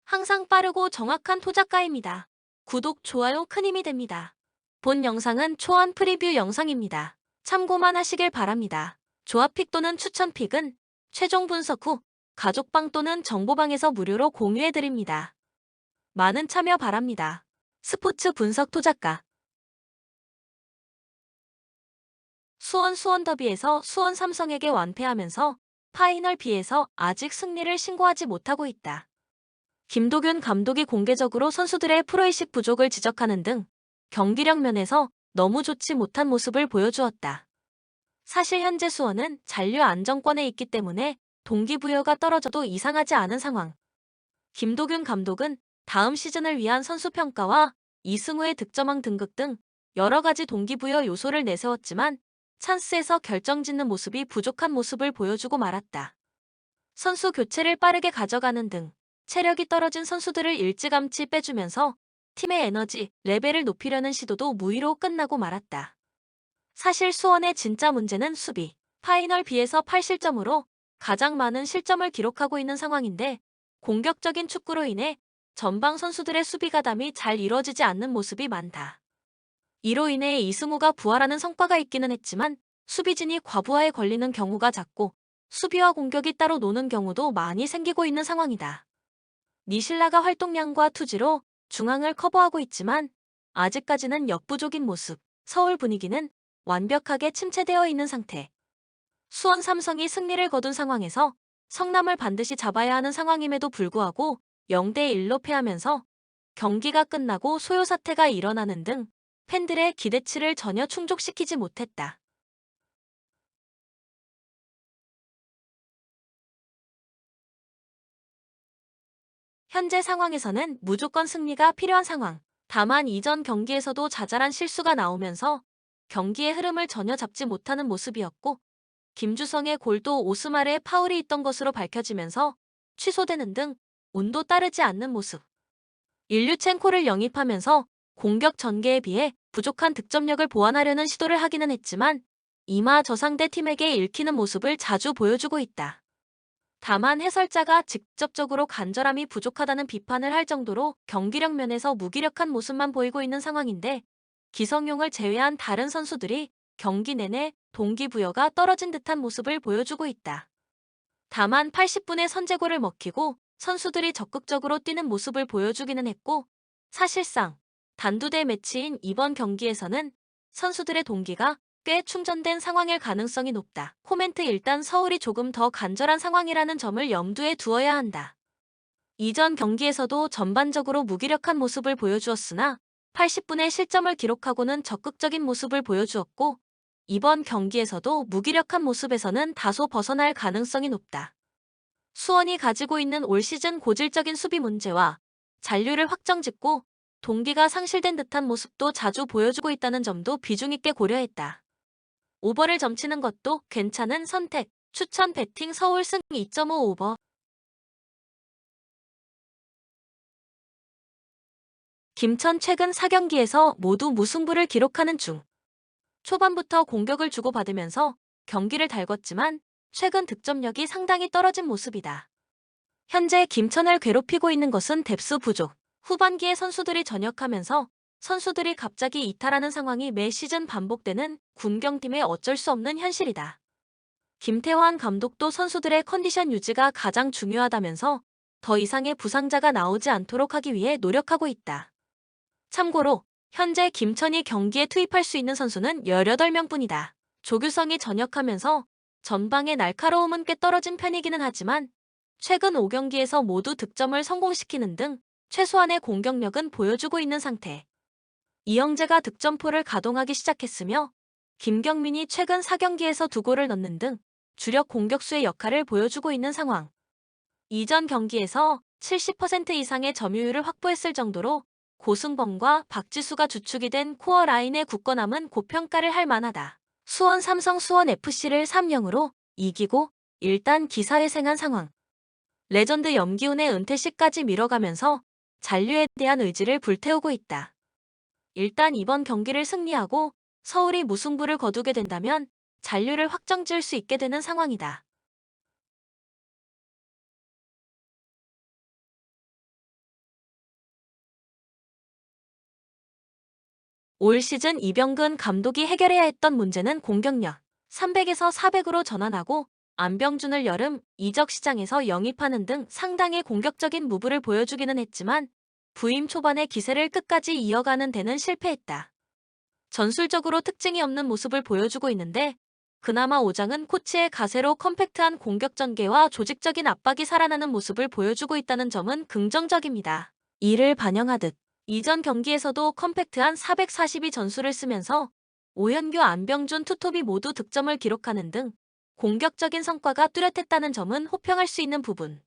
항상 빠르고 정확한 토작가입니다. 구독, 좋아요 큰 힘이 됩니다. 본 영상은 초안 프리뷰 영상입니다. 참고만 하시길 바랍니다. 조합픽 또는 추천픽은 최종 분석 후 가족방 또는 정보방에서 무료로 공유해드립니다. 많은 참여 바랍니다. 스포츠 분석 토작가 수원 더비에서 수원 삼성에게 완패하면서 파이널 B에서 아직 승리를 신고하지 못하고 있다. 김도균 감독이 공개적으로 선수들의 프로의식 부족을 지적하는 등 경기력 면에서 너무 좋지 못한 모습을 보여주었다. 사실 현재 수원은 잔류 안정권에 있기 때문에 동기부여가 떨어져도 이상하지 않은 상황. 김도균 감독은 다음 시즌을 위한 선수 평가와 이승우의 득점왕 등극 등 여러 가지 동기부여 요소를 내세웠지만 찬스에서 결정짓는 모습이 부족한 모습을 보여주고 말았다. 선수 교체를 빠르게 가져가는 등 체력이 떨어진 선수들을 일찌감치 빼주면서 팀의 에너지 레벨을 높이려는 시도도 무의로 끝나고 말았다. 사실 수원의 진짜 문제는 수비. 파이널 B에서 8실점으로 가장 많은 실점을 기록하고 있는 상황인데 공격적인 축구로 인해 전방 선수들의 수비 가담이 잘 이뤄지지 않는 모습이 많다. 이로 인해 이승우가 부활하는 성과가 있기는 했지만 수비진이 과부하에 걸리는 경우가 잦고 수비와 공격이 따로 노는 경우도 많이 생기고 있는 상황이다. 니실라가 활동량과 투지로 중앙을 커버하고 있지만 아직까지는 역부족인 모습. 서울 분위기는 완벽하게 침체되어 있는 상태. 수원 삼성이 승리를 거둔 상황에서 성남을 반드시 잡아야 하는 상황임에도 불구하고 0대1로 패하면서 경기가 끝나고 소요 사태가 일어나는 등 팬들의 기대치를 전혀 충족시키지 못했다. 현재 상황에서는 무조건 승리가 필요한 상황. 다만 이전 경기에서도 자잘한 실수가 나오면서 경기의 흐름을 전혀 잡지 못하는 모습이었고 김주성의 골도 오스마르의 파울이 있던 것으로 밝혀지면서 취소되는 등 운도 따르지 않는 모습. 일류첸코를 영입하면서 공격 전개에 비해 부족한 득점력을 보완하려는 시도를 하기는 했지만 이마저 상대 팀에게 읽히는 모습을 자주 보여주고 있다. 다만 해설자가 직접적으로 간절함이 부족하다는 비판을 할 정도로 경기력 면에서 무기력한 모습만 보이고 있는 상황인데 기성용을 제외한 다른 선수들이 경기 내내 동기부여가 떨어진 듯한 모습을 보여주고 있다. 다만 80분의 선제골을 먹히고 선수들이 적극적으로 뛰는 모습을 보여주기는 했고 사실상 단두대 매치인 이번 경기에서는 선수들의 동기가 꽤 충전된 상황일 가능성이 높다. 코멘트 일단 서울이 조금 더 간절한 상황이라는 점을 염두에 두어야 한다. 이전 경기에서도 전반적으로 무기력한 모습을 보여주었으나 80분의 실점을 기록하고는 적극적인 모습을 보여주었고 이번 경기에서도 무기력한 모습에서는 다소 벗어날 가능성이 높다. 수원이 가지고 있는 올 시즌 고질적인 수비 문제와 잔류를 확정짓고 동기가 상실된 듯한 모습도 자주 보여주고 있다는 점도 비중 있게 고려했다. 오버를 점치는 것도 괜찮은 선택. 추천 배팅 서울 승 2.5 오버. 김천 최근 4경기에서 모두 무승부를 기록하는 중. 초반부터 공격을 주고받으면서 경기를 달궜지만 최근 득점력이 상당히 떨어진 모습이다. 현재 김천을 괴롭히고 있는 것은 뎁스 부족. 후반기에 선수들이 전역하면서 선수들이 갑자기 이탈하는 상황이 매 시즌 반복되는 군경팀의 어쩔 수 없는 현실이다. 김태환 감독도 선수들의 컨디션 유지가 가장 중요하다면서 더 이상의 부상자가 나오지 않도록 하기 위해 노력하고 있다. 참고로 현재 김천이 경기에 투입할 수 있는 선수는 18명뿐이다. 조규성이 전역하면서 전방의 날카로움은 꽤 떨어진 편이기는 하지만 최근 5경기에서 모두 득점을 성공시키는 등 최소한의 공격력은 보여주고 있는 상태. 이영재가 득점포를 가동하기 시작했으며 김경민이 최근 4경기에서 2골을 넣는 등 주력 공격수의 역할을 보여주고 있는 상황. 이전 경기에서 70% 이상의 점유율을 확보했을 정도로 고승범과 박지수가 주축이 된 코어 라인의 굳건함은 고평가를 할 만하다. 수원 삼성 수원 FC를 3-0으로 이기고 일단 기사회생한 상황. 레전드 염기훈의 은퇴식까지 미뤄가면서 잔류에 대한 의지를 불태우고 있다. 일단 이번 경기를 승리하고 서울이 무승부를 거두게 된다면 잔류를 확정지을 수 있게 되는 상황이다. 올 시즌 이병근 감독이 해결해야 했던 문제는 공격력 300에서 400으로 전환하고 안병준을 여름 이적 시장에서 영입하는 등 상당히 공격적인 무브를 보여주기는 했지만 부임 초반의 기세를 끝까지 이어가는 데는 실패했다. 전술적으로 특징이 없는 모습을 보여주고 있는데 그나마 오장은 코치의 가세로 컴팩트한 공격 전개와 조직적인 압박이 살아나는 모습을 보여주고 있다는 점은 긍정적입니다. 이를 반영하듯 이전 경기에서도 컴팩트한 442 전술을 쓰면서 오현규, 안병준 투톱이 모두 득점을 기록하는 등 공격적인 성과가 뚜렷했다는 점은 호평할 수 있는 부분.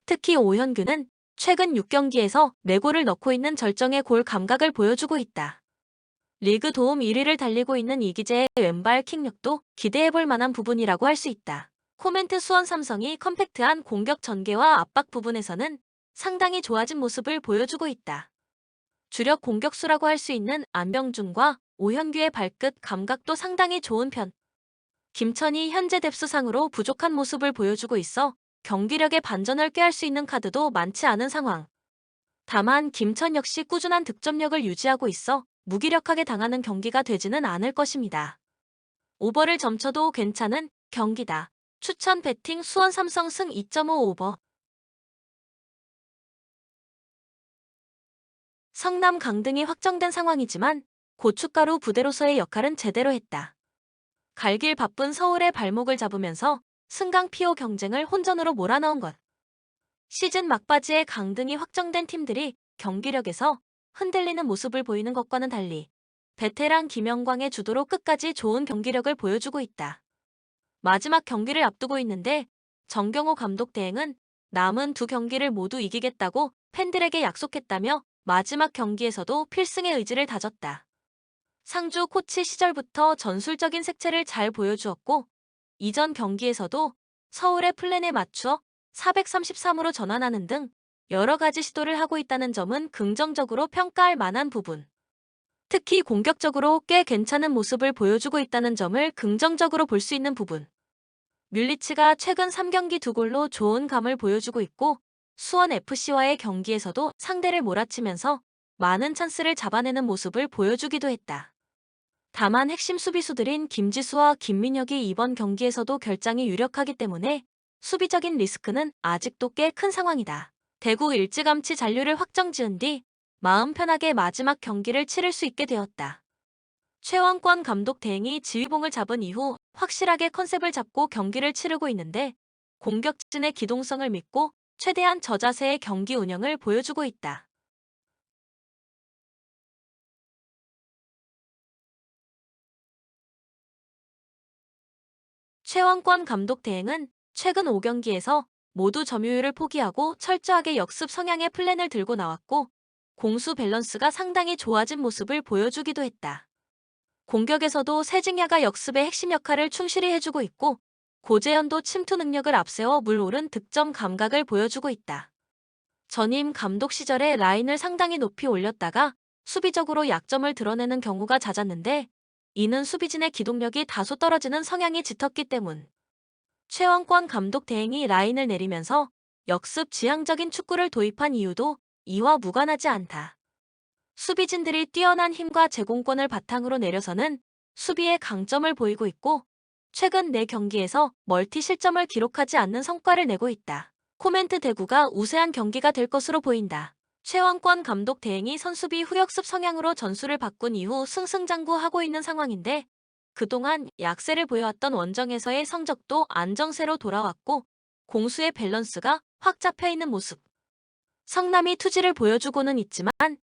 특히 오현규는 최근 6경기에서 4골을 넣고 있는 절정의 골 감각을 보여주고 있다. 리그 도움 1위를 달리고 있는 이기재의 왼발 킥력도 기대해볼 만한 부분이라고 할 수 있다. 코멘트 수원 삼성이 컴팩트한 공격 전개와 압박 부분에서는 상당히 좋아진 모습을 보여주고 있다. 주력 공격수라고 할 수 있는 안병준과 오현규의 발끝 감각도 상당히 좋은 편. 김천이 현재 뎁스상으로 부족한 모습을 보여주고 있어 경기력의 반전을 꾀할 수 있는 카드도 많지 않은 상황. 다만 김천 역시 꾸준한 득점력을 유지하고 있어 무기력하게 당하는 경기가 되지는 않을 것입니다. 오버를 점쳐도 괜찮은 경기다. 추천 배팅 수원 삼성 승 2.5 오버. 성남 강등이 확정된 상황이지만 고춧가루 부대로서의 역할은 제대로 했다. 갈길 바쁜 서울의 발목을 잡으면서 승강 피오 경쟁을 혼전으로 몰아넣은 것. 시즌 막바지에 강등이 확정된 팀들이 경기력에서 흔들리는 모습을 보이는 것과는 달리 베테랑 김영광의 주도로 끝까지 좋은 경기력을 보여주고 있다. 마지막 경기를 앞두고 있는데 정경호 감독 대행은 남은 2경기를 모두 이기겠다고 팬들에게 약속했다며 마지막 경기에서도 필승의 의지를 다졌다. 상주 코치 시절부터 전술적인 색채를 잘 보여주었고 이전 경기에서도 서울의 플랜에 맞추어 433으로 전환하는 등 여러 가지 시도를 하고 있다는 점은 긍정적으로 평가할 만한 부분. 특히 공격적으로 꽤 괜찮은 모습을 보여주고 있다는 점을 긍정적으로 볼 수 있는 부분. 뮬리치가 최근 3경기 2골로 좋은 감을 보여주고 있고 수원FC와의 경기에서도 상대를 몰아치면서 많은 찬스를 잡아내는 모습을 보여주기도 했다. 다만 핵심 수비수들인 김지수와 김민혁이 이번 경기에서도 결장이 유력하기 때문에 수비적인 리스크는 아직도 꽤 큰 상황이다. 대구 일찌감치 잔류를 확정지은 뒤 마음 편하게 마지막 경기를 치를 수 있게 되었다. 최원권 감독 대행이 지휘봉을 잡은 이후 확실하게 컨셉을 잡고 경기를 치르고 있는데 공격진의 기동성을 믿고 최대한 저자세의 경기 운영을 보여주고 있다. 최원권 감독 대행은 최근 5경기에서 모두 점유율을 포기하고 철저하게 역습 성향의 플랜을 들고 나왔고 공수 밸런스가 상당히 좋아진 모습을 보여주기도 했다. 공격에서도 세징야가 역습의 핵심 역할을 충실히 해주고 있고 고재현도 침투 능력을 앞세워 물오른 득점 감각을 보여주고 있다. 전임 감독 시절에 라인을 상당히 높이 올렸다가 수비적으로 약점을 드러내는 경우가 잦았는데 이는 수비진의 기동력이 다소 떨어지는 성향이 짙었기 때문. 최원권 감독 대행이 라인을 내리면서 역습 지향적인 축구를 도입한 이유도 이와 무관하지 않다. 수비진들이 뛰어난 힘과 제공권을 바탕으로 내려서는 수비의 강점을 보이고 있고 최근 4경기에서 멀티 실점을 기록하지 않는 성과를 내고 있다. 코멘트 대구가 우세한 경기가 될 것으로 보인다. 최원권 감독 대행이 선수비 후역습 성향으로 전술을 바꾼 이후 승승장구하고 있는 상황인데 그동안 약세를 보여왔던 원정에서의 성적도 안정세로 돌아왔고 공수의 밸런스가 확 잡혀있는 모습. 성남이 투지를 보여주고는 있지만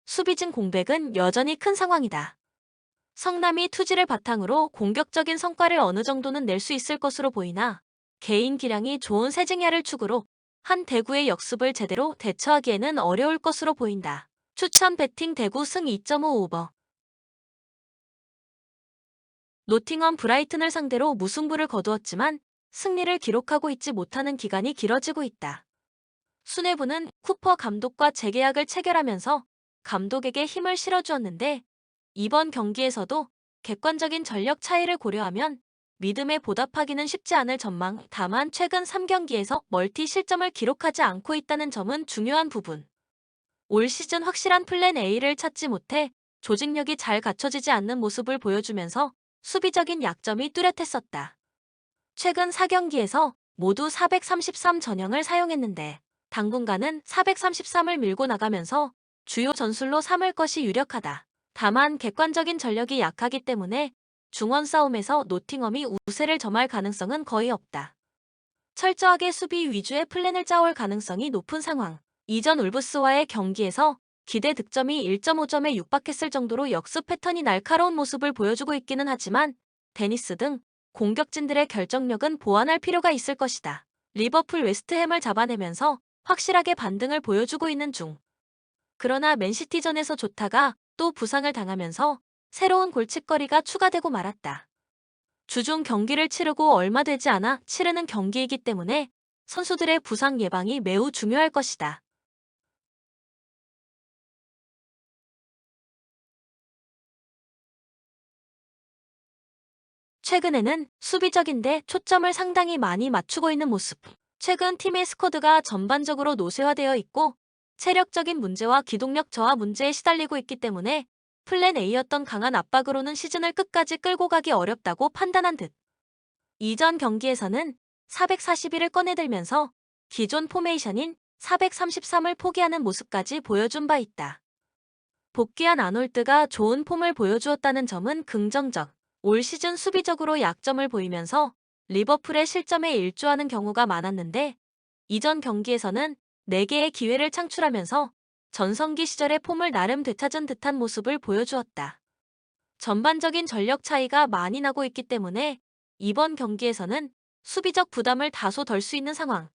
수비진 공백은 여전히 큰 상황이다. 성남이 투지를 바탕으로 공격적인 성과를 어느 정도는 낼 수 있을 것으로 보이나 개인 기량이 좋은 세징야를 축으로 한 대구의 역습을 제대로 대처하기에는 어려울 것으로 보인다. 추천 배팅 대구 승 2.5 오버. 노팅엄 브라이튼을 상대로 무승부를 거두었지만 승리를 기록하고 있지 못하는 기간이 길어지고 있다. 수뇌부는 쿠퍼 감독과 재계약을 체결하면서 감독에게 힘을 실어주었는데 이번 경기에서도 객관적인 전력 차이를 고려하면 믿음에 보답하기는 쉽지 않을 전망. 다만 최근 3경기에서 멀티 실점을 기록하지 않고 있다는 점은 중요한 부분. 올 시즌 확실한 플랜 A를 찾지 못해 조직력이 잘 갖춰지지 않는 모습을 보여주면서 수비적인 약점이 뚜렷했었다. 최근 4경기에서 모두 433 전형을 사용했는데 당분간은 433을 밀고 나가면서 주요 전술로 삼을 것이 유력하다. 다만 객관적인 전력이 약하기 때문에 중원 싸움에서 노팅엄이 우세를 점할 가능성은 거의 없다. 철저하게 수비 위주의 플랜을 짜올 가능성이 높은 상황. 이전 울브스와의 경기에서 기대 득점이 1.5점에 육박했을 정도로 역습 패턴이 날카로운 모습을 보여주고 있기는 하지만 데니스 등 공격진들의 결정력은 보완할 필요가 있을 것이다. 리버풀 웨스트햄을 잡아내면서 확실하게 반등을 보여주고 있는 중. 그러나 맨시티전에서 조타가 또 부상을 당하면서 새로운 골칫거리가 추가되고 말았다. 주중 경기를 치르고 얼마 되지 않아 치르는 경기이기 때문에 선수들의 부상 예방이 매우 중요할 것이다. 최근에는 수비적인데 초점을 상당히 많이 맞추고 있는 모습. 최근 팀의 스쿼드가 전반적으로 노쇠화되어 있고 체력적인 문제와 기동력 저하 문제에 시달리고 있기 때문에 플랜 A였던 강한 압박으로는 시즌을 끝까지 끌고 가기 어렵다고 판단한 듯. 이전 경기에서는 441을 꺼내들면서 기존 포메이션인 433을 포기하는 모습까지 보여준 바 있다. 복귀한 아놀드가 좋은 폼을 보여주었다는 점은 긍정적. 올 시즌 수비적으로 약점을 보이면서 리버풀의 실점에 일조하는 경우가 많았는데 이전 경기에서는 4개의 기회를 창출하면서 전성기 시절의 폼을 나름 되찾은 듯한 모습을 보여주었다. 전반적인 전력 차이가 많이 나고 있기 때문에 이번 경기에서는 수비적 부담을 다소 덜 수 있는 상황.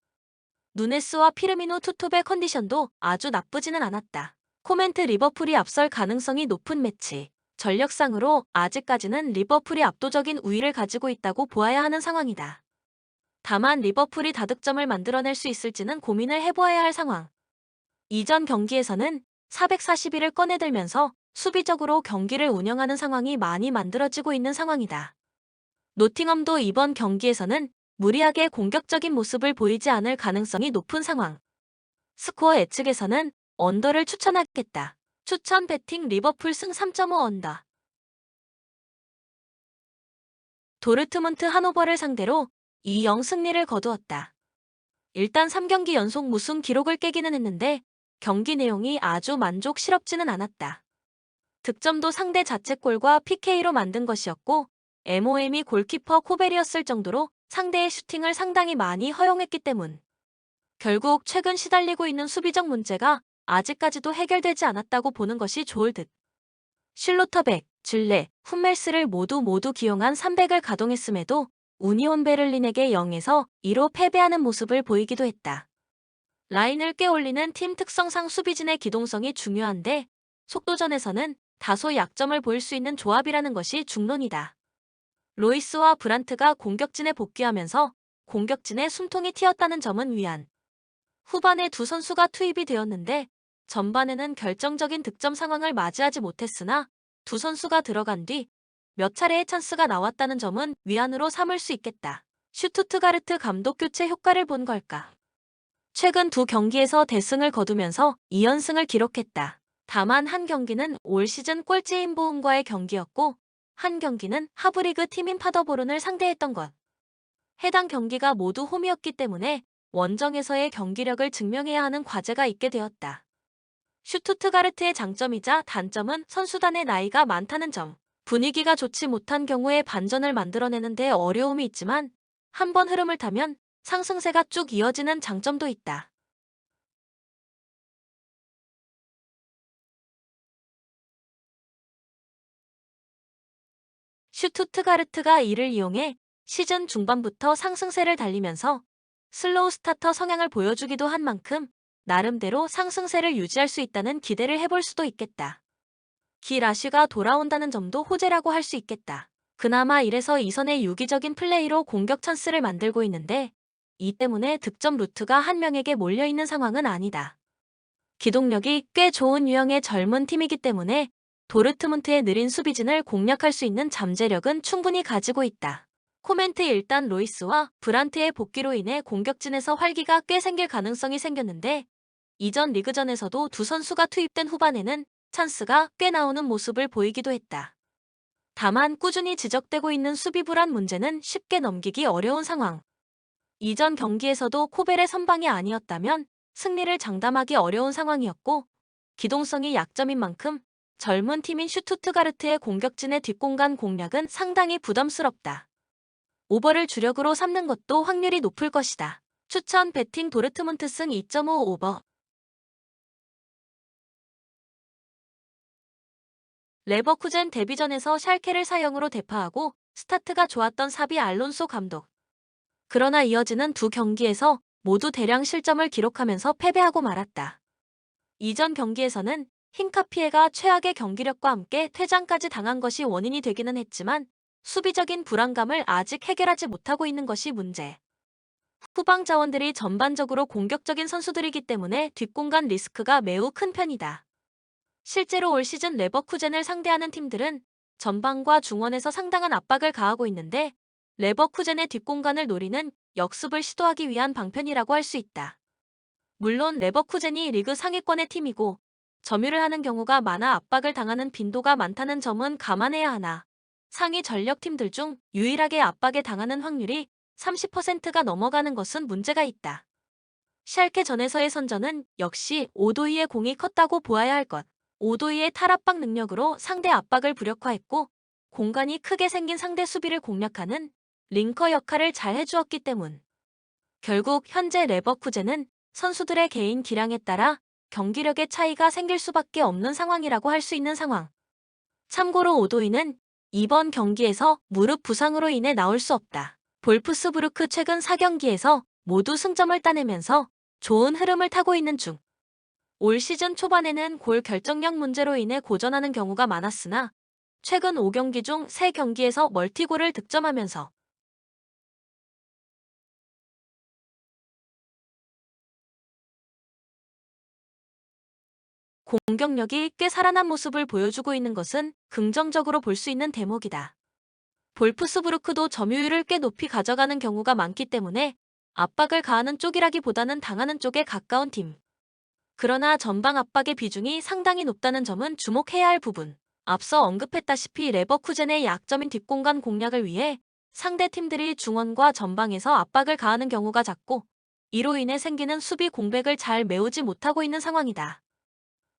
누네스와 피르미노 투톱의 컨디션도 아주 나쁘지는 않았다. 코멘트 리버풀이 앞설 가능성이 높은 매치. 전력상으로 아직까지는 리버풀이 압도적인 우위를 가지고 있다고 보아야 하는 상황이다. 다만 리버풀이 다득점을 만들어낼 수 있을지는 고민을 해보아야 할 상황. 이전 경기에서는 441을 꺼내들면서 수비적으로 경기를 운영하는 상황이 많이 만들어지고 있는 상황이다. 노팅엄도 이번 경기에서는 무리하게 공격적인 모습을 보이지 않을 가능성이 높은 상황. 스코어 예측에서는 언더를 추천하겠다. 추천 배팅 리버풀 승 3.5 언더. 도르트문트 하노버를 상대로 2-0 승리를 거두었다. 일단 3경기 연속 무승 기록을 깨기는 했는데 경기 내용이 아주 만족스럽지는 않았다. 득점도 상대 자책골과 PK로 만든 것이었고 MOM이 골키퍼 코벨이었을 정도로 상대의 슈팅을 상당히 많이 허용했기 때문. 결국 최근 시달리고 있는 수비적 문제가 아직까지도 해결되지 않았다고 보는 것이 좋을 듯. 실로터백, 질레, 훈멜스를 모두 기용한 300을 가동했음에도 우니온 베를린에게 0에서 2로 패배하는 모습을 보이기도 했다. 라인을 꿰올리는 팀 특성상 수비진의 기동성이 중요한데 속도전에서는 다소 약점을 보일 수 있는 조합이라는 것이 중론이다. 로이스와 브란트가 공격진에 복귀하면서 공격진의 숨통이 튀었다는 점은 위안. 후반에 두 선수가 투입이 되었는데 전반에는 결정적인 득점 상황을 맞이하지 못했으나 두 선수가 들어간 뒤 몇 차례의 찬스가 나왔다는 점은 위안으로 삼을 수 있겠다. 슈투트가르트 감독 교체 효과를 본 걸까? 최근 두 경기에서 대승을 거두면서 2연승을 기록했다. 다만 한 경기는 올 시즌 꼴찌인 보움과의 경기였고 한 경기는 하브리그 팀인 파더보른을 상대했던 것. 해당 경기가 모두 홈이었기 때문에 원정에서의 경기력을 증명해야 하는 과제가 있게 되었다. 슈투트가르트의 장점이자 단점은 선수단의 나이가 많다는 점. 분위기가 좋지 못한 경우에 반전을 만들어내는 데 어려움이 있지만 한번 흐름을 타면 상승세가 쭉 이어지는 장점도 있다. 슈투트가르트가 이를 이용해 시즌 중반부터 상승세를 달리면서 슬로우 스타터 성향을 보여주기도 한 만큼 나름대로 상승세를 유지할 수 있다는 기대를 해볼 수도 있겠다. 기라쉬가 돌아온다는 점도 호재라고 할 수 있겠다. 그나마 1에서 2선의 유기적인 플레이로 공격 찬스를 만들고 있는데 이 때문에 득점 루트가 한 명에게 몰려있는 상황은 아니다. 기동력이 꽤 좋은 유형의 젊은 팀이기 때문에 도르트문트의 느린 수비진을 공략할 수 있는 잠재력은 충분히 가지고 있다. 코멘트 일단 로이스와 브란트의 복귀로 인해 공격진에서 활기가 꽤 생길 가능성이 생겼는데 이전 리그전에서도 두 선수가 투입된 후반에는 찬스가 꽤 나오는 모습을 보이기도 했다. 다만 꾸준히 지적되고 있는 수비 불안 문제는 쉽게 넘기기 어려운 상황. 이전 경기에서도 코벨의 선방이 아니었다면 승리를 장담하기 어려운 상황이었고, 기동성이 약점인 만큼 젊은 팀인 슈투트가르트의 공격진의 뒷공간 공략은 상당히 부담스럽다. 오버를 주력으로 삼는 것도 확률이 높을 것이다. 추천 배팅 도르트문트 승 2.5 오버. 레버쿠젠 데뷔전에서 샬케를 4-0으로 대파하고 스타트가 좋았던 사비 알론소 감독. 그러나 이어지는 두 경기에서 모두 대량 실점을 기록하면서 패배하고 말았다. 이전 경기에서는 힌카피에가 최악의 경기력과 함께 퇴장까지 당한 것이 원인이 되기는 했지만 수비적인 불안감을 아직 해결하지 못하고 있는 것이 문제. 후방 자원들이 전반적으로 공격적인 선수들이기 때문에 뒷공간 리스크가 매우 큰 편이다. 실제로 올 시즌 레버쿠젠을 상대하는 팀들은 전방과 중원에서 상당한 압박을 가하고 있는데 레버쿠젠의 뒷공간을 노리는 역습을 시도하기 위한 방편이라고 할 수 있다. 물론 레버쿠젠이 리그 상위권의 팀이고 점유를 하는 경우가 많아 압박을 당하는 빈도가 많다는 점은 감안해야 하나, 상위 전력팀들 중 유일하게 압박에 당하는 확률이 30%가 넘어가는 것은 문제가 있다. 샬케전에서의 선전은 역시 오도이의 공이 컸다고 보아야 할 것. 오도이의 탈압박 능력으로 상대 압박을 무력화했고 공간이 크게 생긴 상대 수비를 공략하는 링커 역할을 잘 해주었기 때문. 결국 현재 레버쿠젠은 선수들의 개인 기량에 따라 경기력의 차이가 생길 수밖에 없는 상황이라고 할 수 있는 상황. 참고로 오도이는 이번 경기에서 무릎 부상으로 인해 나올 수 없다. 볼프스부르크 최근 4경기에서 모두 승점을 따내면서 좋은 흐름을 타고 있는 중. 올 시즌 초반에는 골 결정력 문제로 인해 고전하는 경우가 많았으나 최근 5경기 중 3경기에서 멀티골을 득점하면서 공격력이 꽤 살아난 모습을 보여주고 있는 것은 긍정적으로 볼 수 있는 대목이다. 볼프스부르크도 점유율을 꽤 높이 가져가는 경우가 많기 때문에 압박을 가하는 쪽이라기보다는 당하는 쪽에 가까운 팀. 그러나 전방 압박의 비중이 상당히 높다는 점은 주목해야 할 부분. 앞서 언급했다시피 레버쿠젠의 약점인 뒷공간 공략을 위해 상대 팀들이 중원과 전방에서 압박을 가하는 경우가 잦고 이로 인해 생기는 수비 공백을 잘 메우지 못하고 있는 상황이다.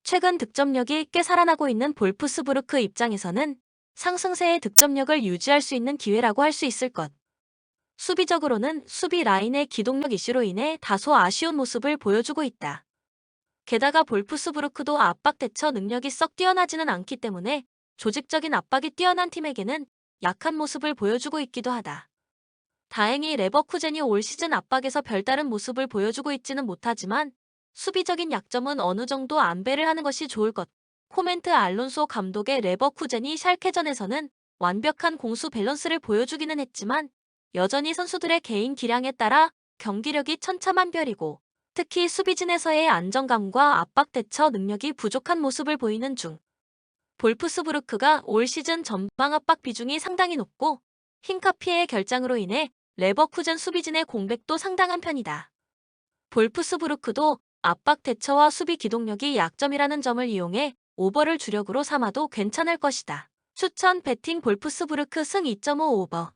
최근 득점력이 꽤 살아나고 있는 볼프스부르크 입장에서는 상승세의 득점력을 유지할 수 있는 기회라고 할 수 있을 것. 수비적으로는 수비 라인의 기동력 이슈로 인해 다소 아쉬운 모습을 보여주고 있다. 게다가 볼프스부르크도 압박 대처 능력이 썩 뛰어나지는 않기 때문에 조직적인 압박이 뛰어난 팀에게는 약한 모습을 보여주고 있기도 하다. 다행히 레버쿠젠이 올 시즌 압박에서 별다른 모습을 보여주고 있지는 못하지만 수비적인 약점은 어느 정도 안배를 하는 것이 좋을 것. 코멘트 알론소 감독의 레버쿠젠이 샬케전에서는 완벽한 공수 밸런스를 보여주기는 했지만 여전히 선수들의 개인 기량에 따라 경기력이 천차만별이고 특히 수비진에서의 안정감과 압박 대처 능력이 부족한 모습을 보이는 중. 볼프스부르크가 올 시즌 전방 압박 비중이 상당히 높고 힌카피의 결장으로 인해 레버쿠젠 수비진의 공백도 상당한 편이다. 볼프스부르크도 압박 대처와 수비 기동력이 약점이라는 점을 이용해 오버를 주력으로 삼아도 괜찮을 것이다. 추천 배팅 볼프스부르크 승 2.5 오버.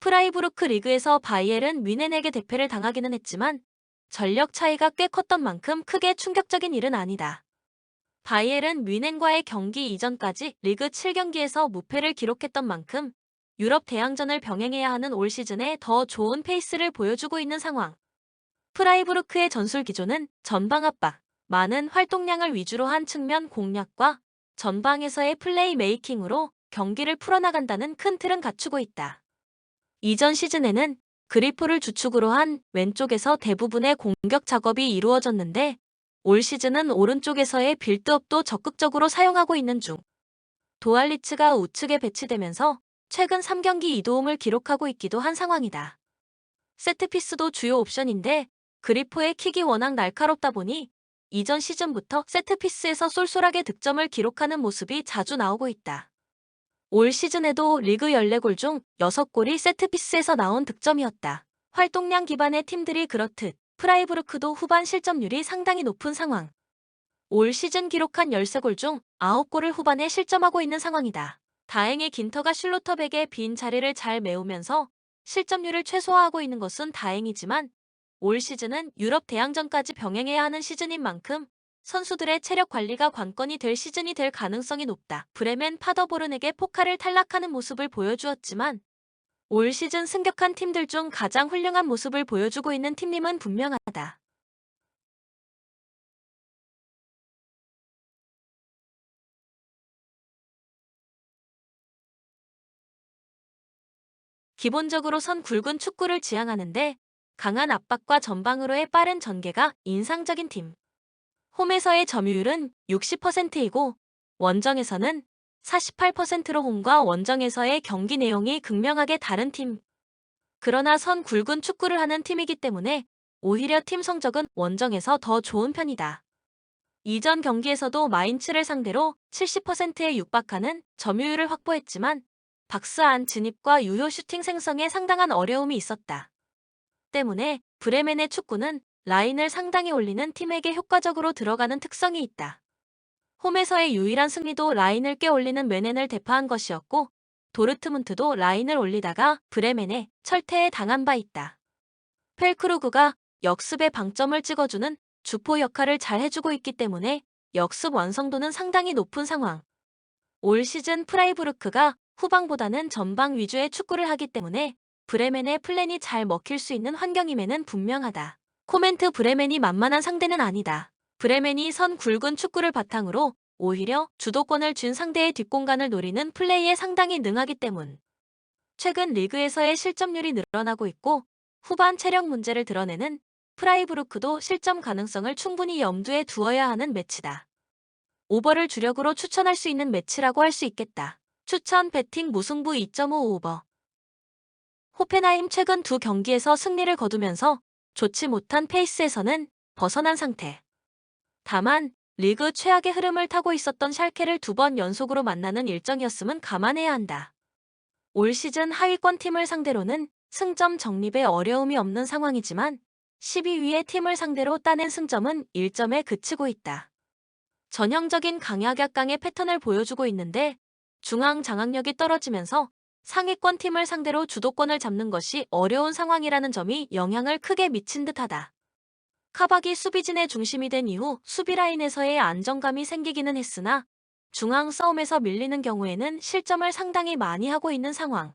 프라이부르크 리그에서 바이에른 뮌헨에게 대패를 당하기는 했지만 전력 차이가 꽤 컸던 만큼 크게 충격적인 일은 아니다. 바이에른 뮌헨과의 경기 이전까지 리그 7경기에서 무패를 기록했던 만큼 유럽 대항전을 병행해야 하는 올 시즌에 더 좋은 페이스를 보여주고 있는 상황. 프라이부르크의 전술 기조는 전방 압박, 많은 활동량을 위주로 한 측면 공략과 전방에서의 플레이 메이킹으로 경기를 풀어나간다는 큰 틀은 갖추고 있다. 이전 시즌에는 그리포를 주축으로 한 왼쪽에서 대부분의 공격 작업이 이루어졌는데 올 시즌은 오른쪽에서의 빌드업도 적극적으로 사용하고 있는 중. 도알리츠가 우측에 배치되면서 최근 3경기 이도움을 기록하고 있기도 한 상황이다. 세트피스도 주요 옵션인데 그리포의 킥이 워낙 날카롭다 보니 이전 시즌부터 세트피스에서 쏠쏠하게 득점을 기록하는 모습이 자주 나오고 있다. 올 시즌에도 리그 14골 중 6골이 세트피스에서 나온 득점이었다. 활동량 기반의 팀들이 그렇듯 프라이부르크도 후반 실점률이 상당히 높은 상황. 올 시즌 기록한 13골 중 9골을 후반에 실점하고 있는 상황이다. 다행히 긴터가 슐로터백의 빈 자리를 잘 메우면서 실점률을 최소화하고 있는 것은 다행이지만 올 시즌은 유럽 대항전까지 병행해야 하는 시즌인 만큼 선수들의 체력 관리가 관건이 될 시즌이 될 가능성이 높다. 브레멘 파더보른에게 포칼을 탈락하는 모습을 보여주었지만 올 시즌 승격한 팀들 중 가장 훌륭한 모습을 보여주고 있는 팀임은 분명하다. 기본적으로 선 굵은 축구를 지향하는데 강한 압박과 전방으로의 빠른 전개가 인상적인 팀. 홈에서의 점유율은 60%이고 원정에서는 48%로 홈과 원정에서의 경기 내용이 극명하게 다른 팀. 그러나 선 굵은 축구를 하는 팀이기 때문에 오히려 팀 성적은 원정에서 더 좋은 편이다. 이전 경기에서도 마인츠를 상대로 70%에 육박하는 점유율을 확보했지만 박스 안 진입과 유효 슈팅 생성에 상당한 어려움이 있었다. 때문에 브레멘의 축구는 라인을 상당히 올리는 팀에게 효과적으로 들어가는 특성이 있다. 홈에서의 유일한 승리도 라인을 꽤 올리는 메넨을 대파한 것이었고 도르트문트도 라인을 올리다가 브레멘에 철퇴에 당한 바 있다. 펠크루그가 역습의 방점을 찍어주는 주포 역할을 잘 해주고 있기 때문에 역습 완성도는 상당히 높은 상황. 올 시즌 프라이부르크가 후방보다는 전방 위주의 축구를 하기 때문에 브레멘의 플랜이 잘 먹힐 수 있는 환경임에는 분명하다. 코멘트 브레멘이 만만한 상대는 아니다. 브레멘이 선 굵은 축구를 바탕으로 오히려 주도권을 쥔 상대의 뒷공간을 노리는 플레이에 상당히 능하기 때문. 최근 리그에서의 실점률이 늘어나고 있고 후반 체력 문제를 드러내는 프라이부르크도 실점 가능성을 충분히 염두에 두어야 하는 매치다. 오버를 주력으로 추천할 수 있는 매치라고 할 수 있겠다. 추천 배팅 무승부 2.5 오버. 호펜하임 최근 두 경기에서 승리를 거두면서 좋지 못한 페이스에서는 벗어난 상태. 다만 리그 최악의 흐름을 타고 있었던 샬케를 2번 연속으로 만나는 일정이었음은 감안해야 한다. 올 시즌 하위권 팀을 상대로는 승점 적립에 어려움이 없는 상황이지만 12위의 팀을 상대로 따낸 승점은 1점에 그치고 있다. 전형적인 강약약강의 패턴을 보여주고 있는데 중앙 장악력이 떨어지면서 상위권 팀을 상대로 주도권을 잡는 것이 어려운 상황이라는 점이 영향을 크게 미친 듯하다. 카박이 수비진의 중심이 된 이후 수비라인에서의 안정감이 생기기는 했으나 중앙 싸움에서 밀리는 경우에는 실점을 상당히 많이 하고 있는 상황.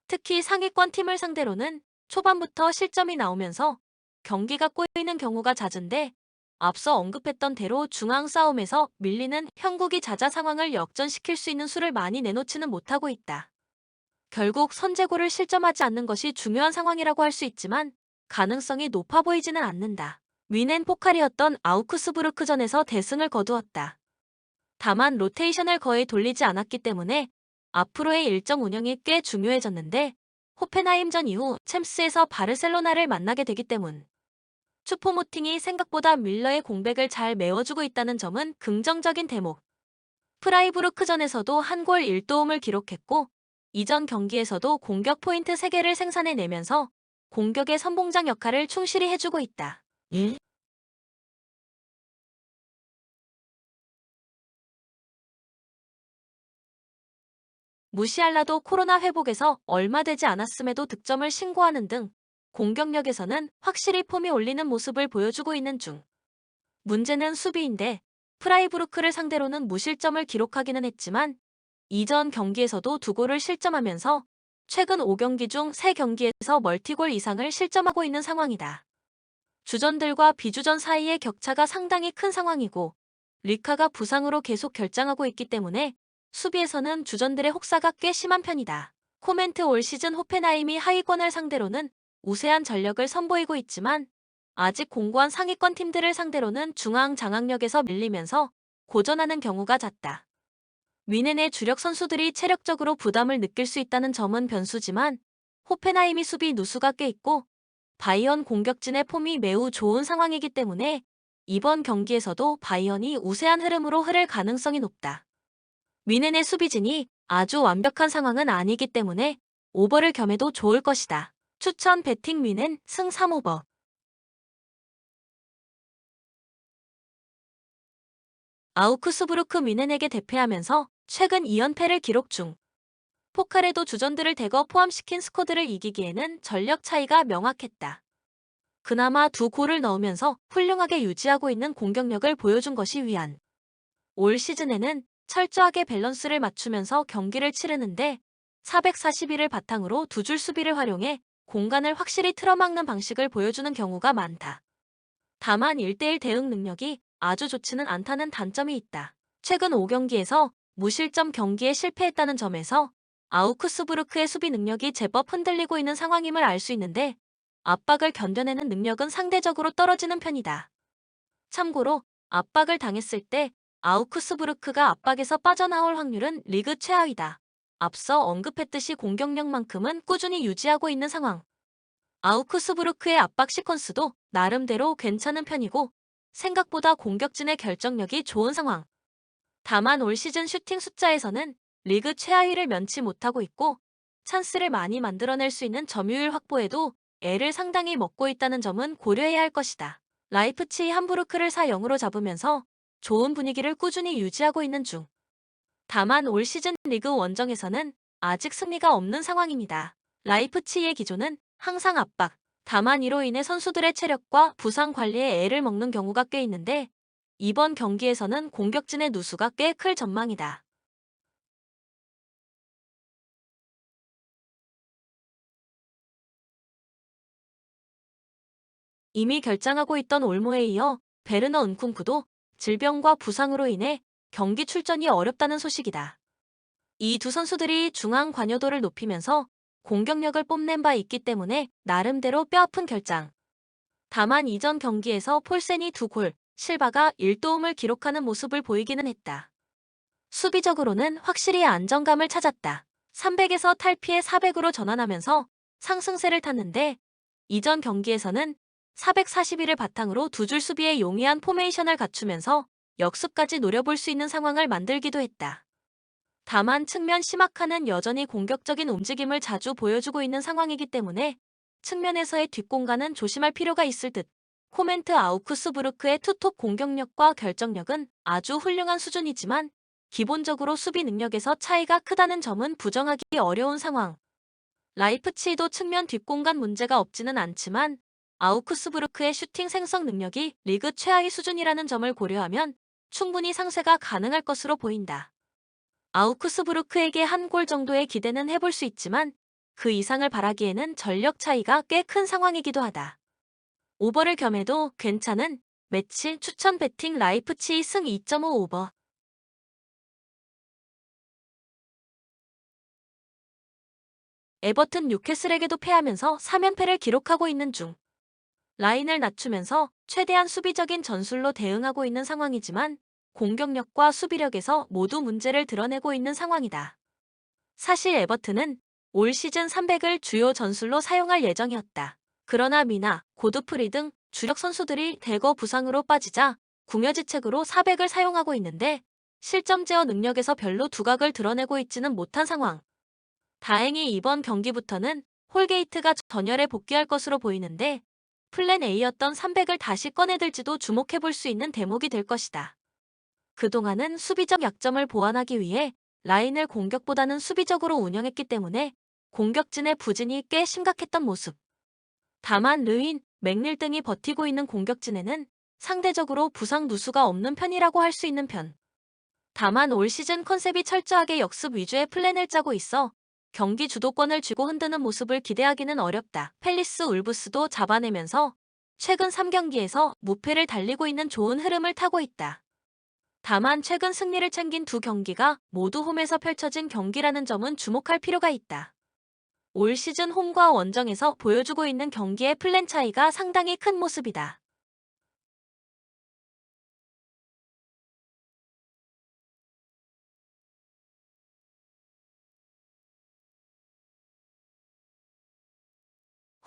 특히 상위권 팀을 상대로는 초반부터 실점이 나오면서 경기가 꼬이는 경우가 잦은데 앞서 언급했던 대로 중앙 싸움에서 밀리는 형국이 자자 상황을 역전시킬 수 있는 수를 많이 내놓지는 못하고 있다. 결국 선제골을 실점하지 않는 것이 중요한 상황이라고 할 수 있지만 가능성이 높아 보이지는 않는다. 위넨 포칼이었던 아우크스부르크전에서 대승을 거두었다. 다만 로테이션을 거의 돌리지 않았기 때문에 앞으로의 일정 운영이 꽤 중요해졌는데 호펜하임전 이후 챔스에서 바르셀로나를 만나게 되기 때문. 추포모팅이 생각보다 밀러의 공백을 잘 메워주고 있다는 점은 긍정적인 대목. 프라이부르크전에서도 한 골 1도움을 기록했고 이전 경기에서도 공격 포인트 3개를 생산해내면서 공격의 선봉장 역할을 충실히 해주고 있다. 무시알라도 코로나 회복에서 얼마 되지 않았음에도 득점을 신고하는 등 공격력에서는 확실히 폼이 올리는 모습을 보여주고 있는 중. 문제는 수비인데 프라이부르크를 상대로는 무실점을 기록하기는 했지만 이전 경기에서도 2골을 실점하면서 최근 5경기 중 3경기에서 멀티골 이상을 실점하고 있는 상황이다. 주전들과 비주전 사이의 격차가 상당히 큰 상황이고 리카가 부상으로 계속 결장하고 있기 때문에 수비에서는 주전들의 혹사가 꽤 심한 편이다. 코멘트 올 시즌 호펜하임이 하위권을 상대로는 우세한 전력을 선보이고 있지만 아직 공고한 상위권 팀들을 상대로는 중앙 장악력에서 밀리면서 고전하는 경우가 잦다. 위넨의 주력 선수들이 체력적으로 부담을 느낄 수 있다는 점은 변수지만 호펜하임이 수비 누수가 꽤 있고 바이언 공격진의 폼이 매우 좋은 상황이기 때문에 이번 경기에서도 바이언이 우세한 흐름으로 흐를 가능성이 높다. 위넨의 수비진이 아주 완벽한 상황은 아니기 때문에 오버를 겸해도 좋을 것이다. 추천 배팅 위넨 승 3오버. 아우크스부르크 미넨에게 대패하면서 최근 2연패를 기록 중. 포칼에도 주전들을 대거 포함시킨 스쿼드를 이기기에는 전력 차이가 명확했다. 그나마 두 골을 넣으면서 훌륭하게 유지하고 있는 공격력을 보여준 것이 위안. 올 시즌에는 철저하게 밸런스를 맞추면서 경기를 치르는데 441을 바탕으로 두 줄 수비를 활용해 공간을 확실히 틀어막는 방식을 보여주는 경우가 많다. 다만 1대1 대응 능력이 아주 좋지는 않다는 단점이 있다. 최근 5경기에서 무실점 경기에 실패했다는 점에서 아우크스부르크의 수비 능력이 제법 흔들리고 있는 상황임을 알 수 있는데 압박을 견뎌내는 능력은 상대적으로 떨어지는 편이다. 참고로 압박을 당했을 때 아우크스부르크가 압박에서 빠져나올 확률은 리그 최하위다. 앞서 언급했듯이 공격력만큼은 꾸준히 유지하고 있는 상황. 아우크스부르크의 압박 시퀀스도 나름대로 괜찮은 편이고 생각보다 공격진의 결정력이 좋은 상황. 다만 올 시즌 슈팅 숫자에서는 리그 최하위를 면치 못하고 있고 찬스를 많이 만들어낼 수 있는 점유율 확보에도 애를 상당히 먹고 있다는 점은 고려해야 할 것이다. 라이프치히 함부르크를 4-0으로 잡으면서 좋은 분위기를 꾸준히 유지하고 있는 중. 다만 올 시즌 리그 원정에서는 아직 승리가 없는 상황입니다. 라이프치히의 기조는 항상 압박, 다만 이로 인해 선수들의 체력과 부상 관리에 애를 먹는 경우가 꽤 있는데 이번 경기에서는 공격진의 누수가 꽤 클 전망이다. 이미 결장하고 있던 올모에 이어 베르너 은쿵쿠도 질병과 부상으로 인해 경기 출전이 어렵다는 소식이다. 이 두 선수들이 중앙 관여도를 높이면서 공격력을 뽐낸 바 있기 때문에 나름대로 뼈아픈 결장. 다만 이전 경기에서 폴센이 2골, 실바가 1도움을 기록하는 모습을 보이기는 했다. 수비적으로는 확실히 안정감을 찾았다. 300에서 탈피해 400으로 전환하면서 상승세를 탔는데 이전 경기에서는 441을 바탕으로 두 줄 수비에 용이한 포메이션을 갖추면서 역습까지 노려볼 수 있는 상황을 만들기도 했다. 다만 측면 시마카는 여전히 공격적인 움직임을 자주 보여주고 있는 상황이기 때문에 측면에서의 뒷공간은 조심할 필요가 있을 듯. 코멘트 아우크스부르크의 투톱 공격력과 결정력은 아주 훌륭한 수준이지만 기본적으로 수비 능력에서 차이가 크다는 점은 부정하기 어려운 상황. 라이프치히도 측면 뒷공간 문제가 없지는 않지만 아우크스부르크의 슈팅 생성 능력이 리그 최하위 수준이라는 점을 고려하면 충분히 상쇄가 가능할 것으로 보인다. 아우크스부르크에게 한 골 정도의 기대는 해볼 수 있지만 그 이상을 바라기에는 전력 차이가 꽤 큰 상황이기도 하다. 오버를 겸해도 괜찮은 매치 추천 배팅 라이프치히 승 2.5 오버. 에버튼 뉴캐슬에게도 패하면서 3연패를 기록하고 있는 중. 라인을 낮추면서 최대한 수비적인 전술로 대응하고 있는 상황이지만 공격력과 수비력에서 모두 문제를 드러내고 있는 상황이다. 사실 에버튼은 올 시즌 300을 주요 전술로 사용할 예정이었다. 그러나 미나, 고드프리 등 주력 선수들이 대거 부상으로 빠지자 궁여지책으로 400을 사용하고 있는데 실점 제어 능력에서 별로 두각을 드러내고 있지는 못한 상황. 다행히 이번 경기부터는 홀게이트가 전열에 복귀할 것으로 보이는데 플랜 A였던 300을 다시 꺼내들지도 주목해볼 수 있는 대목이 될 것이다. 그동안은 수비적 약점을 보완하기 위해 라인을 공격보다는 수비적으로 운영했기 때문에 공격진의 부진이 꽤 심각했던 모습. 다만 르윈, 맥릴 등이 버티고 있는 공격진에는 상대적으로 부상 누수가 없는 편이라고 할 수 있는 편. 다만 올 시즌 컨셉이 철저하게 역습 위주의 플랜을 짜고 있어 경기 주도권을 쥐고 흔드는 모습을 기대하기는 어렵다. 팰리스 울브스도 잡아내면서 최근 3경기에서 무패를 달리고 있는 좋은 흐름을 타고 있다. 다만 최근 승리를 챙긴 두 경기가 모두 홈에서 펼쳐진 경기라는 점은 주목할 필요가 있다. 올 시즌 홈과 원정에서 보여주고 있는 경기의 플랜 차이가 상당히 큰 모습이다.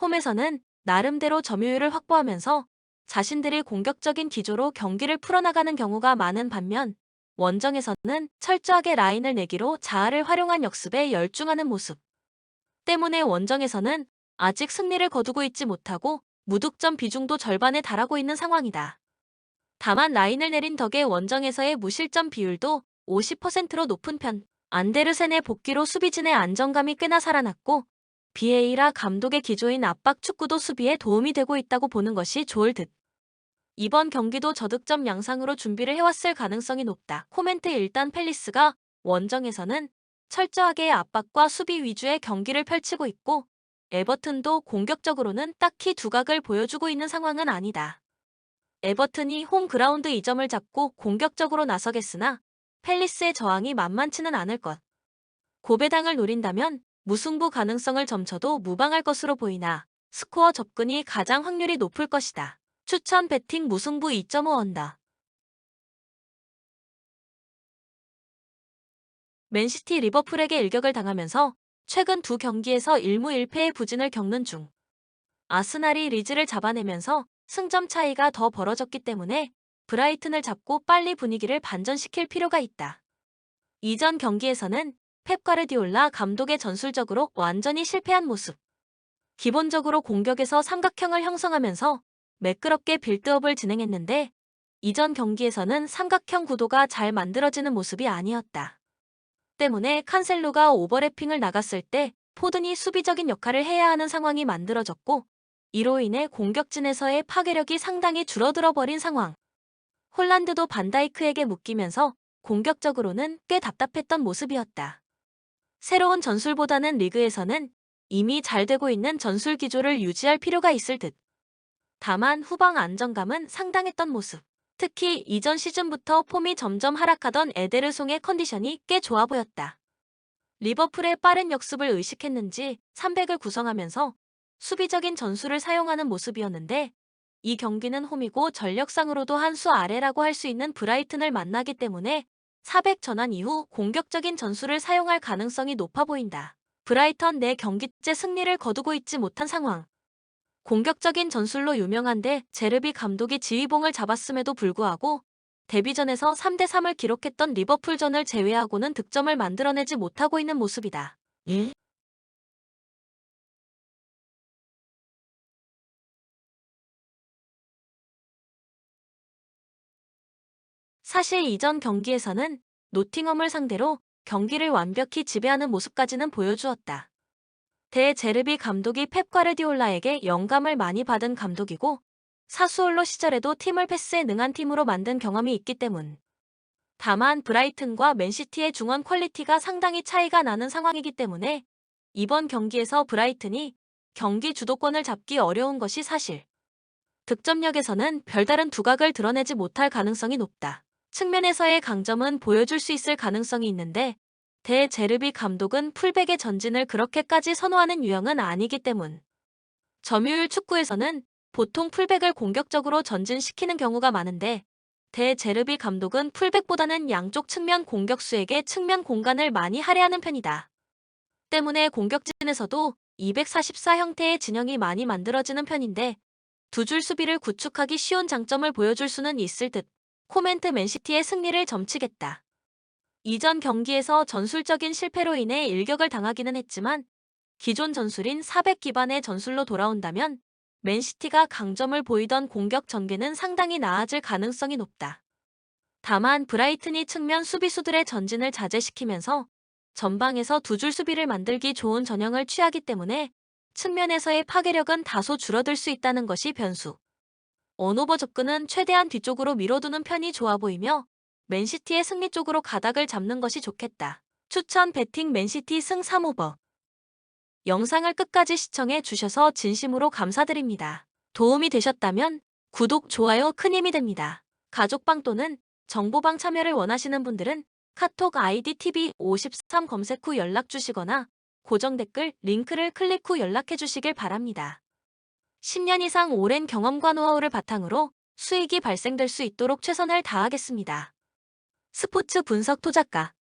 홈에서는 나름대로 점유율을 확보하면서 자신들이 공격적인 기조로 경기를 풀어나가는 경우가 많은 반면 원정에서는 철저하게 라인을 내기로 자아를 활용한 역습에 열중하는 모습. 때문에 원정에서는 아직 승리를 거두고 있지 못하고 무득점 비중도 절반에 달하고 있는 상황이다. 다만 라인을 내린 덕에 원정에서의 무실점 비율도 50%로 높은 편. 안데르센의 복귀로 수비진의 안정감이 꽤나 살아났고 비에이라 감독의 기조인 압박 축구도 수비에 도움이 되고 있다고 보는 것이 좋을 듯. 이번 경기도 저득점 양상으로 준비를 해왔을 가능성이 높다. 코멘트. 일단 팰리스가 원정에서는 철저하게 압박과 수비 위주의 경기를 펼치고 있고 에버튼도 공격적으로는 딱히 두각을 보여주고 있는 상황은 아니다. 에버튼이 홈그라운드 2점을 잡고 공격적으로 나서겠으나 팰리스의 저항이 만만치는 않을 것. 고배당을 노린다면 무승부 가능성을 점쳐도 무방할 것으로 보이나 스코어 접근이 가장 확률이 높을 것이다. 추천 배팅 무승부 2.5 언더. 맨시티 리버풀에게 일격을 당하면서 최근 두 경기에서 1무 1패의 부진을 겪는 중. 아스날이 리즈를 잡아내면서 승점 차이가 더 벌어졌기 때문에 브라이튼을 잡고 빨리 분위기를 반전시킬 필요가 있다. 이전 경기에서는 펩 가르디올라 감독의 전술적으로 완전히 실패한 모습. 기본적으로 공격에서 삼각형을 형성하면서 매끄럽게 빌드업을 진행했는데 이전 경기에서는 삼각형 구도가 잘 만들어지는 모습이 아니었다. 때문에 칸셀루가 오버래핑을 나갔을 때 포든이 수비적인 역할을 해야 하는 상황이 만들어졌고 이로 인해 공격진에서의 파괴력이 상당히 줄어들어 버린 상황. 홀란드도 반다이크에게 묶이면서 공격적으로는 꽤 답답했던 모습이었다. 새로운 전술보다는 리그에서는 이미 잘 되고 있는 전술 기조를 유지할 필요가 있을 듯. 다만 후방 안정감은 상당했던 모습. 특히 이전 시즌부터 폼이 점점 하락하던 에데르송의 컨디션이 꽤 좋아 보였다. 리버풀의 빠른 역습을 의식했는지 300을 구성하면서 수비적인 전술을 사용하는 모습이었는데 이 경기는 홈이고 전력상으로도 한 수 아래라고 할 수 있는 브라이튼을 만나기 때문에 400 전환 이후 공격적인 전술을 사용할 가능성이 높아 보인다. 브라이턴 4경기째 승리를 거두고 있지 못한 상황. 공격적인 전술로 유명한데 제르비 감독이 지휘봉을 잡았음에도 불구하고 데뷔전에서 3대3을 기록했던 리버풀전을 제외하고는 득점을 만들어내지 못하고 있는 모습이다. 사실 이전 경기에서는 노팅엄을 상대로 경기를 완벽히 지배하는 모습까지는 보여주었다. 대 제르비 감독이 펩 과르디올라에게 영감을 많이 받은 감독이고 사수올로 시절에도 팀을 패스에 능한 팀으로 만든 경험이 있기 때문. 다만 브라이튼과 맨시티의 중원 퀄리티가 상당히 차이가 나는 상황이기 때문에 이번 경기에서 브라이튼이 경기 주도권을 잡기 어려운 것이 사실. 득점력에서는 별다른 두각을 드러내지 못할 가능성이 높다. 측면에서의 강점은 보여줄 수 있을 가능성이 있는데 대 제르비 감독은 풀백의 전진을 그렇게까지 선호하는 유형은 아니기 때문. 점유율 축구에서는 보통 풀백을 공격적으로 전진시키는 경우가 많은데 대 제르비 감독은 풀백보다는 양쪽 측면 공격수에게 측면 공간을 많이 할애하는 편이다. 때문에 공격진에서도 244 형태의 진영이 많이 만들어지는 편인데 두 줄 수비를 구축하기 쉬운 장점을 보여줄 수는 있을 듯. 코멘트. 맨시티의 승리를 점치겠다. 이전 경기에서 전술적인 실패로 인해 일격을 당하기는 했지만 기존 전술인 400 기반의 전술로 돌아온다면 맨시티가 강점을 보이던 공격 전개는 상당히 나아질 가능성이 높다. 다만 브라이튼이 측면 수비수들의 전진을 자제시키면서 전방에서 두 줄 수비를 만들기 좋은 전형을 취하기 때문에 측면에서의 파괴력은 다소 줄어들 수 있다는 것이 변수. 언오버 접근은 최대한 뒤쪽으로 밀어두는 편이 좋아 보이며 맨시티의 승리 쪽으로 가닥을 잡는 것이 좋겠다. 추천 배팅 맨시티 승 3오버. 영상을 끝까지 시청해 주셔서 진심으로 감사드립니다. 도움이 되셨다면 구독, 좋아요 큰 힘이 됩니다. 가족방 또는 정보방 참여를 원하시는 분들은 카톡 아이디 TV53 검색 후 연락 주시거나 고정 댓글 링크를 클릭 후 연락해 주시길 바랍니다. 10년 이상 오랜 경험과 노하우를 바탕으로 수익이 발생될 수 있도록 최선을 다하겠습니다. 스포츠 분석 토작가